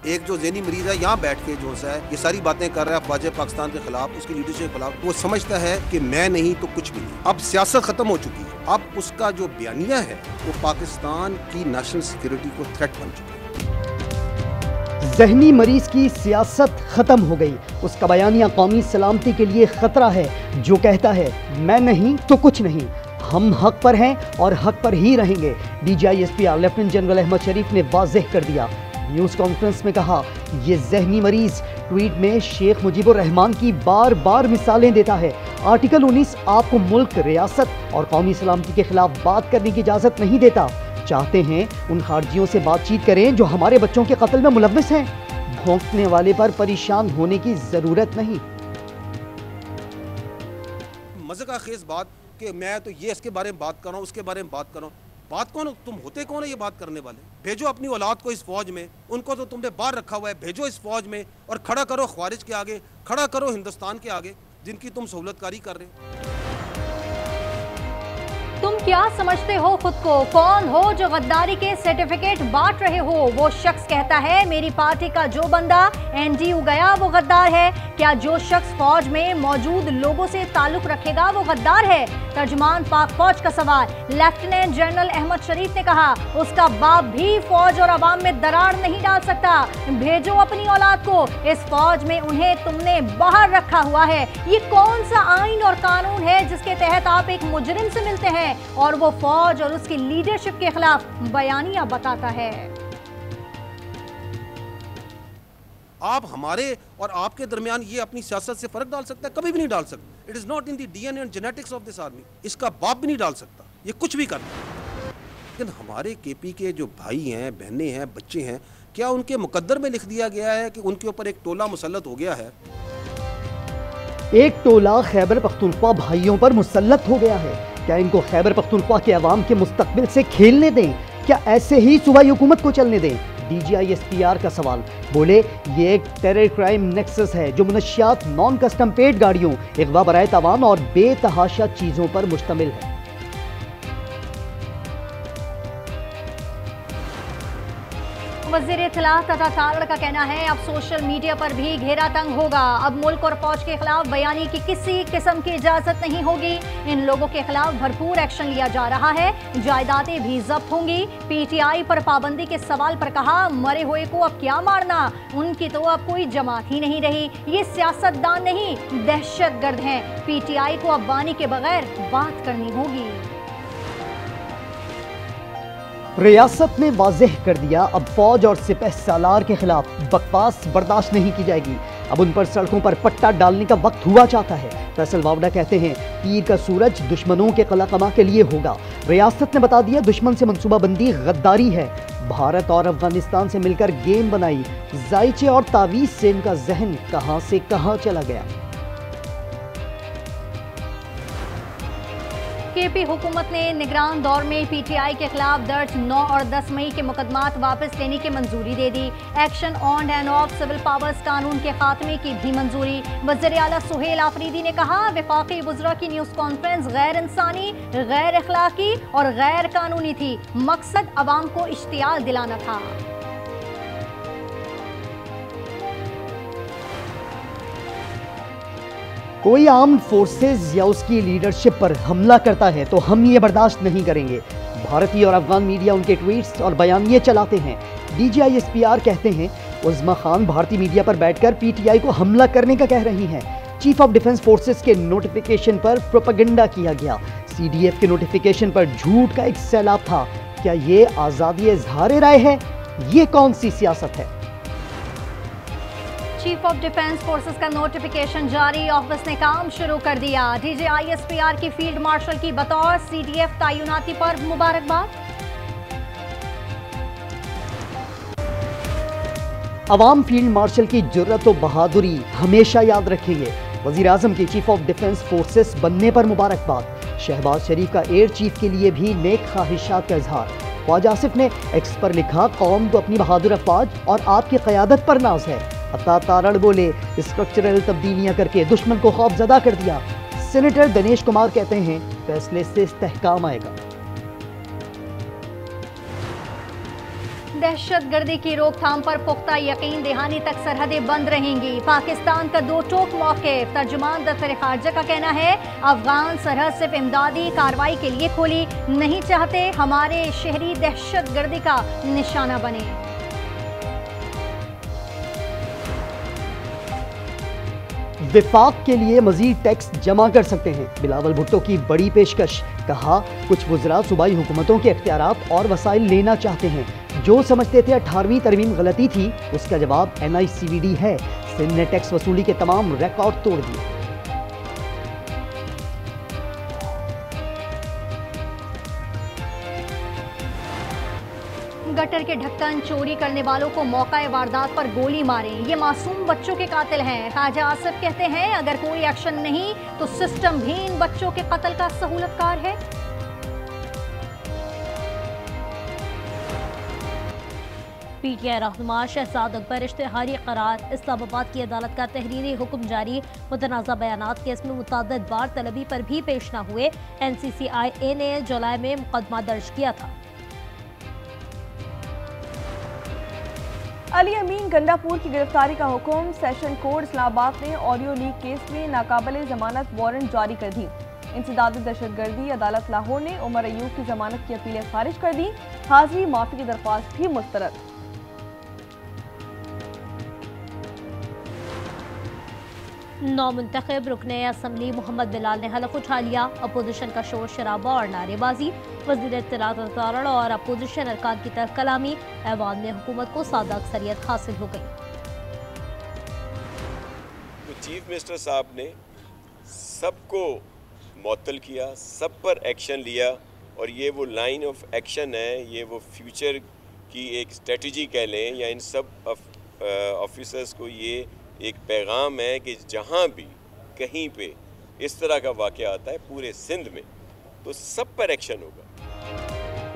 एक जो ज़हनी मरीज है यहाँ बैठ के जो है ये सारी बातें कर रहा है ख्वाजा पाकिस्तान के खिलाफ, उसकी लीडरशिप के खिलाफ, वो समझता है कि मैं नहीं तो कुछ भी नहीं। अब सियासत खत्म हो चुकी है, अब उसका जो बयानिया है वो पाकिस्तान की नेशनल सिक्योरिटी को थ्रेट बन चुका है। ज़हनी मरीज की सियासत खत्म हो गई, उसका बयानिया कौमी सलामती के लिए खतरा है, जो कहता है मैं नहीं तो कुछ नहीं, हम हक पर हैं और हक पर ही रहेंगे। DGISPR लेफ्टिनेंट जनरल अहमद शरीफ ने वाज़ेह कर दिया। न्यूज़ कॉन्फ्रेंस में कहा, ये ज़हनी मरीज ट्वीट में शेख मुजीबुर रहमान की बार बार मिसालें देता है। आर्टिकल 19 आपको मुल्क, रियासत और कौमी सलामती के खिलाफ बात करने की इजाज़त नहीं देता। चाहते हैं उन खारजियों से बातचीत करें जो हमारे बच्चों के कत्ल में मुलव्विस हैं। भौंकने वाले पर परेशान होने की जरूरत नहीं। मजे का खेज बात कि मैं तो ये इसके बारे में बात कर रहा हूँ, उसके बारे में बात कर रहा हूँ। बात कौन, तुम होते कौन है ये बात करने वाले? भेजो अपनी औलाद को इस फौज में, उनको तो तुमने बाहर रखा हुआ है, भेजो इस फौज में और खड़ा करो ख्वारिज के आगे, खड़ा करो हिंदुस्तान के आगे जिनकी तुम सहूलतकारी कर रहे हो। तुम क्या समझते हो खुद को? कौन हो जो गद्दारी के सर्टिफिकेट बांट रहे हो? वो शख्स कहता है मेरी पार्टी का जो बंदा NDU गया वो गद्दार है। क्या जो शख्स फौज में मौजूद लोगों से ताल्लुक रखेगा वो गद्दार है? तर्जुमान पाक फौज का सवाल। लेफ्टिनेंट जनरल अहमद शरीफ ने कहा उसका बाप भी फौज और अवाम में दरार नहीं डाल सकता। भेजो अपनी औलाद को इस फौज में, उन्हें तुमने बाहर रखा हुआ है। ये कौन सा आइन और कानून है जिसके तहत आप एक मुजरिम से मिलते हैं और वो फौज और उसकी लीडरशिप के खिलाफ बयानियां बताता है? आप हमारे और आपके दरमियान ये अपनी सियासत से फर्क डाल सकता है? कभी भी नहीं डाल सकता। It is not in the DNA and genetics of this army. इसका बाप भी नहीं डाल सकता, ये कुछ भी करता है। लेकिन हमारे KP के जो भाई हैं, बहनें हैं, बच्चे हैं, क्या उनके मुकद्दर में लिख दिया गया है कि उनके ऊपर एक टोला मुसल्लत हो गया है? एक टोला खैबर पख्तूनख्वा भाइयों पर मुसल्लत हो गया है। क्या इनको खैबर पख्तूनख्वा के अवाम के मुस्तकबिल से खेलने दें? क्या ऐसे ही सूबाई हुकूमत को चलने दें? DGISPR का सवाल। बोले ये एक टेरर क्राइम नेक्सस है जो मुनशियात, नॉन कस्टम पेड गाड़ियों, इग़वा बराए तवान और बेतहाशा चीज़ों पर मुश्तमिल है। वज़ीर इत्तलात तथा तारड़ का कहना है अब सोशल मीडिया पर भी घेरा तंग होगा। अब मुल्क और फौज के खिलाफ बयानी की किसी किस्म की इजाजत नहीं होगी। इन लोगों के खिलाफ भरपूर एक्शन लिया जा रहा है, जायदादें भी जब्त होंगी। PTI पर पाबंदी के सवाल पर कहा मरे हुए को अब क्या मारना, उनकी तो अब कोई जमात ही नहीं रही। ये सियासतदान नहीं, दहशतगर्द हैं। PTI को अब बानी के बगैर बात करनी होगी। रियासत ने वाज़ेह कर दिया अब फौज और सिपह सालार के खिलाफ बकवास बर्दाश्त नहीं की जाएगी। अब उन पर सड़कों पर पट्टा डालने का वक्त हुआ चाहता है। फैसल वावड़ा कहते हैं पीर का सूरज दुश्मनों के कला कमा के लिए होगा। रियासत ने बता दिया दुश्मन से मंसूबाबंदी गद्दारी है। भारत और अफगानिस्तान से मिलकर गेम बनाई, जायचे और तावीज़ से इनका जहन कहां से कहां चला गया। KP हुकूमत ने निगरान दौर में PTI के खिलाफ दर्ज 9 और 10 मई के मुकदमात वापस लेने की मंजूरी दे दी। Action on and off civil powers कानून के खात्मे की भी मंजूरी। वज़ीर आला सुहेल आफरीदी ने कहा वफाकी वज़रा की न्यूज़ कॉन्फ्रेंस गैर इंसानी, गैर अखलाकी और गैर कानूनी थी। मकसद अवाम को इश्तियाल दिलाना था। कोई आर्म्ड फोर्सेस या उसकी लीडरशिप पर हमला करता है तो हम ये बर्दाश्त नहीं करेंगे। भारतीय और अफगान मीडिया उनके ट्वीट्स और बयानिए चलाते हैं। DGISPR कहते हैं उज़्मा खान भारतीय मीडिया पर बैठकर PTI को हमला करने का कह रही हैं। चीफ ऑफ डिफेंस फोर्सेस के नोटिफिकेशन पर प्रोपेगेंडा किया गया। CDF के नोटिफिकेशन पर झूठ का एक सैलाब था। क्या ये आज़ादी इज़हार राय है? ये कौन सी सियासत है? चीफ ऑफ डिफेंस फोर्सेस का नोटिफिकेशन जारी, ऑफिस ने काम शुरू कर दिया। DGISPR की फील्ड मार्शल की बतौर CDF तैनाती पर मुबारकबाद। अवाम फील्ड मार्शल की जुर्रत और बहादुरी हमेशा याद रखेंगे। वजीर आजम के चीफ ऑफ डिफेंस फोर्सेस बनने पर मुबारकबाद। शहबाज शरीफ का एयर चीफ के लिए भी नेक ख्वाहिशात का इजहार। ख्वाजा आसिफ ने एक्स पर लिखा कौम को अपनी बहादुर अफवाज और आपकी क़यादत पर नाज है। अता तारड़ बोले स्ट्रक्चरल तब्दीलियां करके दुश्मन को खौफजदा कर दिया। सेनेटर दिनेश कुमार कहते हैं फैसले से इस्तेहकाम आएगा। दहशत गर्दी की रोकथाम पर पुख्ता यकीन दहानी तक सरहदें बंद रहेंगी। पाकिस्तान का दो टोक मौक़िफ़। तर्जुमान दफ्तर खारजा का कहना है अफगान सरहद सिर्फ इमदादी कार्रवाई के लिए खोली, नहीं चाहते हमारे शहरी दहशत गर्दी का निशाना बने। विफाक के लिए मजीद टैक्स जमा कर सकते हैं। बिलावल भुट्टो की बड़ी पेशकश। कहा कुछ वज़रा सूबाई हुकूमतों के इख्तियारात और वसाइल लेना चाहते हैं। जो समझते थे 18वीं तरमीम गलती थी, उसका जवाब NICVD है। सिंध ने टैक्स वसूली के तमाम रिकॉर्ड तोड़ दिए। गटर के ढक्कन चोरी करने वालों को मौका वारदात पर गोली मारें, ये मासूम बच्चों के कातिल हैं। ख्वाजा आसिफ कहते हैं अगर कोई एक्शन नहीं तो सिस्टम भी इन बच्चों के कत्ल का सहूलतकार है। PTI रहनुमा शहजाद अकबर इश्तिहारी करार। इस्लामाबाद की अदालत का तहरीरी हुक्म जारी। मुतनाज़ा बयानात केस में मुतअद्दिद बार तलबी पर भी पेश न हुए। NCCIA ने जुलाई में मुकदमा दर्ज किया था। अली अमीन गंडापुर की गिरफ्तारी का हुक्म। सेशन कोर्ट इस्लामाबाद ने ऑडियो लीक केस में नाकाबिल जमानत वारंट जारी कर दी। इंसदाद दहशतगर्दी अदालत लाहौर ने उमर अयूब की जमानत की अपीलें खारिज कर दी। हाजिरी माफी की दरख्वास्त भी मुस्तरद। नौमुंतखब रुकने असम्बली मोहम्मद बिलाल ने हलफ उठा लिया। अपोजिशन का शोर शराबा और नारेबाजी। वज़ीर इत्तलात और अपोजिशन अरकान की तरफ कलामी। ऐवान में हुकूमत को सादा अक्सरियत हासिल हो गई। तो चीफ मिनिस्टर साहब ने सबको मुअत्तल किया, सब पर एक्शन लिया और ये वो लाइन ऑफ एक्शन है, ये वो फ्यूचर की एक स्ट्रेटजी कह लें या इन सब ऑफिसर्स को ये एक पैगाम है कि जहाँ भी कहीं पे इस तरह का वाक़या आता है पूरे सिंध में तो सब पर एक्शन होगा।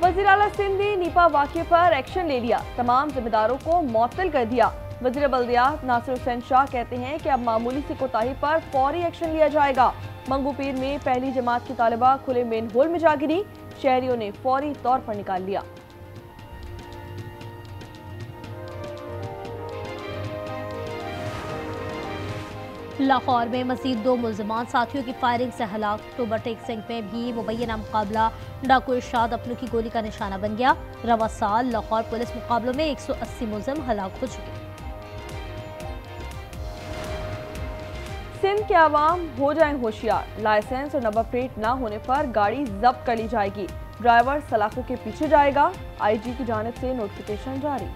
वज़ीर आला सिंध ने नीपा वाक़े पर एक्शन ले लिया, तमाम जिम्मेदारों को मुअत्तल कर दिया। वज़ीर बल्दियात नासिर हुसैन शाह कहते हैं कि अब मामूली सी कोताही पर फौरी एक्शन लिया जाएगा। मंगूपीर में पहली जमात की तालिबा खुले मेन होल में जा गिरी, शहरियों ने फौरी तौर पर निकाल लिया। लाहौर में मजीद 2 मुल्ज़मान साथियों की फायरिंग से हलाक। टोबरटेक सिंह में भी मुबैना मुकाबला। डाकू इरशाद अपनों की गोली का निशाना बन गया। रवा साल लाहौर पुलिस मुकाबलों में 180 मुल्ज़िम हलाक हो चुके। सिंध के आवाम हो जाएं होशियार, लाइसेंस और नंबर प्लेट ना होने पर गाड़ी जब्त कर ली जाएगी। ड्राइवर सलाखों के पीछे जाएगा। IG की जानिब से नोटिफिकेशन जारी।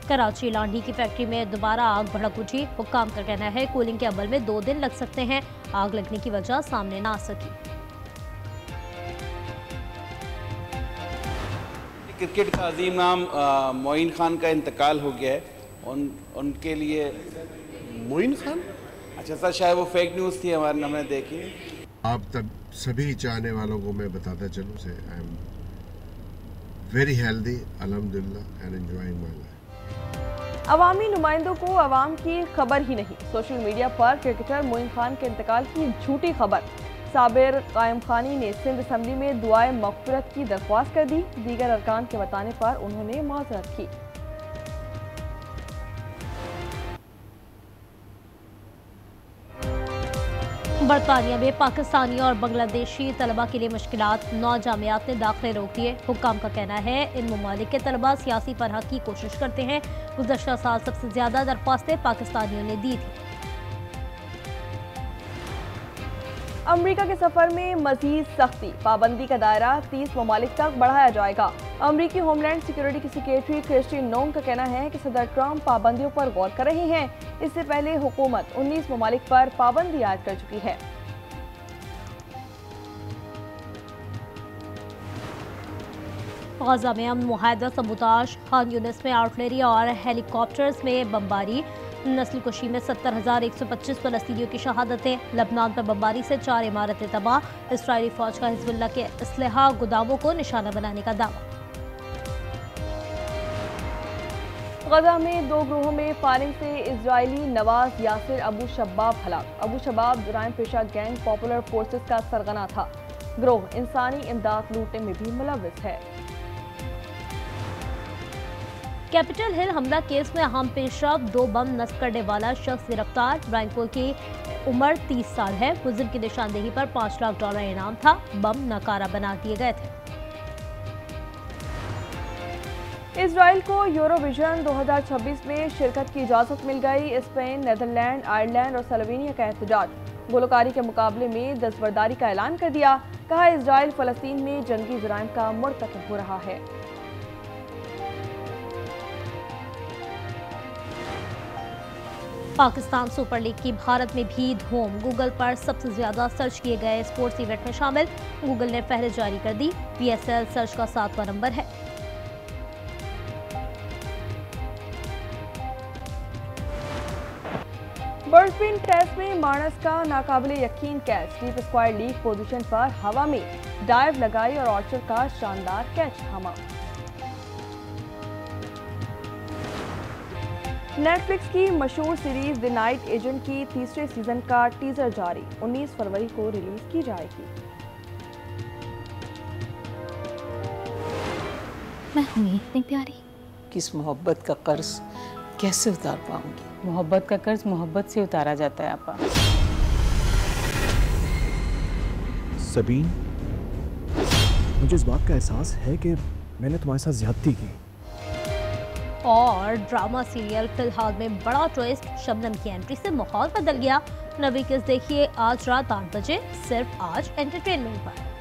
कराची लांडी की फैक्ट्री में दोबारा आग भड़क उठी। हुक्काम का कहना है कूलिंग के अमल में 2 दिन लग सकते हैं। आग लगने की वजह सामने ना आ सकी। क्रिकेट का अजीम नाम मोइन खान का इंतकाल हो गया है। उनके लिए मोइन खान, अच्छा सर शायद वो फेक न्यूज़ थी हमारे, हमने देखी। आप तब सभी चाहने वालों को मैं बताता चलूँ से आई एम वेरी हेल्दी अल्हम्दुलिल्लाह एंड एंजॉयिंग माय लाइफ। अवामी नुमाइंदों को अवाम की खबर ही नहीं। सोशल मीडिया पर क्रिकेटर मोइन खान के इंतकाल की झूठी खबर। साबिर कायम खानी ने सिंध असम्बली में दुआए मग़फ़िरत की दरख्वास्त कर दी। दीगर अरकान के बताने पर उन्होंने माज़रत की। बरतानिया में पाकिस्तानी और बांग्लादेशी तलबा के लिए मुश्किलात। 9 जामियात ने दाखिले रोक दिए। हुक्काम का कहना है इन ममालिक के तलबा सियासी फरहत की कोशिश करते हैं। गुज़श्ता साल सबसे ज़्यादा दरख्वास्तें पाकिस्तानियों ने दी थी। अमरीका के सफर में मजीद सख्ती। पाबंदी का दायरा 30 ममालिक तक बढ़ाया जाएगा। अमरीकी होमलैंड सिक्योरिटी की सेक्रेटरी क्रिस्टी नोंग का कहना है कि सदर ट्रंप पाबंदियों पर गौर कर रहे हैं। इससे पहले हुकूमत 19 ममालिक पर पाबंदी आयद कर चुकी है। गाजा में अमन मुआहदा सबूताज। खान यूनिस में आर्टिलरी और हेलीकॉप्टर्स में बमबारी। नस्ल कुशी में 70,125 फलस्तीनियों की शहादतें। लबनान पर बमबारी से 4 इमारतें तबाह। इस्राएली फौज का हिज़्बुल्लाह के असलहा गोदामों को निशाना बनाने का दावा। गजा में 2 ग्रोहों में फायरिंग से इजरायली नवाज यासिर अबू शबाब हलाक। अबू शबाब जुराइम पेशा गैंग पॉपुलर फोर्सेस का सरगना था। गिरोह इंसानी इमदाद लूटने में भी मुलव्विस है। कैपिटल हिल हमला केस में अहम पेशरफ, 2 बम नस्ब करने वाला शख्स गिरफ्तार। रैंको की उम्र 30 साल है। मुलजिम की निशानदेही पर $5 लाख इनाम था। बम नाकारा बना दिए गए थे। इजराइल को यूरोविजन 2026 में शिरकत की इजाजत मिल गई। स्पेन, नेदरलैंड, आयरलैंड और स्लोवेनिया का एहतजाज। गुलकारी के मुकाबले में दस्तबरदारी का ऐलान कर दिया। कहा इजराइल फलस्तीन में जंगी जुराइम का मुर्तकब हो रहा है। पाकिस्तान सुपर लीग की भारत में भी धूम। गूगल पर सबसे ज्यादा सर्च किए गए स्पोर्ट्स इवेंट में शामिल। गूगल ने फहरिस्त जारी कर दी। PSL सर्च का 7वां नंबर है। बर्सबीन टेस्ट में मानस का नाकाबिले यकीन catch. Deep square league position पर हवा में डाइव लगाई और आर्चर का शानदार कैच थामा। नेटफ्लिक्स की मशहूर सीरीज द नाइट एजेंट की तीसरे सीजन का टीजर जारी। 19 फरवरी को रिलीज की जाएगी। मैं हूँ इतनी प्यारी। किस मोहब्बत का कर्ज कैसे उतार पाऊंगी? मोहब्बत का कर्ज मोहब्बत से उतारा जाता है आपा। सबीन, मुझे इस बात का एहसास है कि मैंने तुम्हारे साथ ज्यादती की। और ड्रामा सीरियल फिलहाल में बड़ा ट्विस्ट। शबनम की एंट्री से माहौल बदल गया। नवी किस देखिए आज रात 8 बजे सिर्फ आज एंटरटेनमेंट पर।